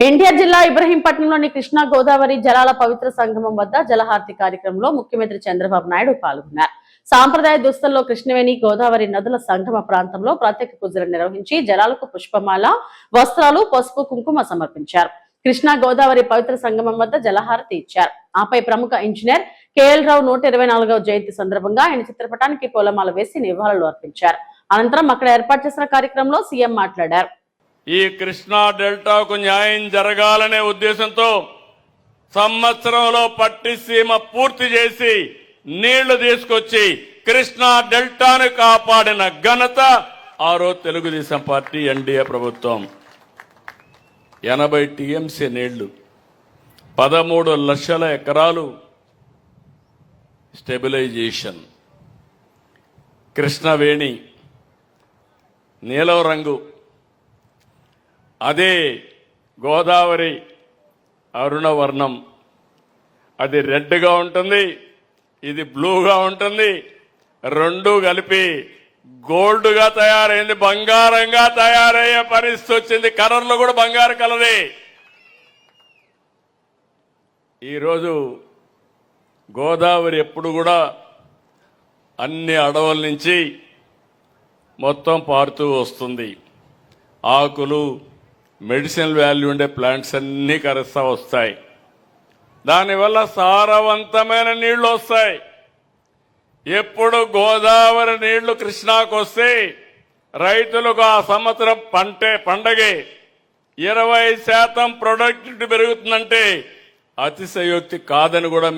ఎన్టీఆర్ జిల్లా ఇబ్రహీంపట్నంలోని కృష్ణా గోదావరి జలాల పవిత్ర సంగమం వద్ద జలహారతి కార్యక్రమంలో ముఖ్యమంత్రి చంద్రబాబు నాయుడు పాల్గొన్నారు. సాంప్రదాయ దుస్తుల్లో కృష్ణవేణి గోదావరి నదుల సంగమ ప్రాంతంలో ప్రత్యేక పూజలు నిర్వహించి జలాలకు పుష్పమాల, వస్త్రాలు, పసుపు, కుంకుమ సమర్పించారు. కృష్ణా గోదావరి పవిత్ర సంగమం వద్ద జలహారతి ఇచ్చారు. ఆపై ప్రముఖ ఇంజనీర్ కేఎల్ రావు 124వ జయంతి సందర్భంగా ఆయన చిత్రపటానికి పూలమాల వేసి నివాళులు అర్పించారు. అనంతరం అక్కడ ఏర్పాటు చేసిన కార్యక్రమంలో సీఎం మాట్లాడారు. ఈ కృష్ణా డెల్టాకు న్యాయం జరగాలనే ఉద్దేశంతో సంవత్సరంలో పట్టిసీమ పూర్తి చేసి నీళ్లు తీసుకొచ్చి కృష్ణా డెల్టాను కాపాడిన ఘనత ఆ రోజు తెలుగుదేశం పార్టీ ఎన్డీఏ ప్రభుత్వం. 80 టీఎంసీ నీళ్లు, 13 లక్షల ఎకరాలు స్టెబిలైజేషన్, కృష్ణవేణి నీలం రంగు, అదే గోదావరి అరుణవర్ణం, అది రెడ్గా ఉంటుంది, ఇది బ్లూగా ఉంటుంది. రెండు కలిపి గోల్డ్గా తయారైంది, బంగారంగా తయారయ్యే పరిస్థితి వచ్చింది. కలర్లు కూడా బంగారు కలరే. ఈరోజు గోదావరి ఎప్పుడు కూడా అన్ని అడవుల నుంచి మొత్తం పారుతూ వస్తుంది. ఆకులు, మెడిసినల్ వాల్యూ ఉండే ప్లాంట్స్ అన్నీ కరుస్తూ వస్తాయి. దానివల్ల సారవంతమైన నీళ్లు వస్తాయి. ఎప్పుడు గోదావరి నీళ్లు కృష్ణాకు వస్తే రైతులకు ఆ సంవత్సరం పండగే 20% ప్రొడక్టివిటీ పెరుగుతుందంటే అతిశయోక్తి కాదని కూడా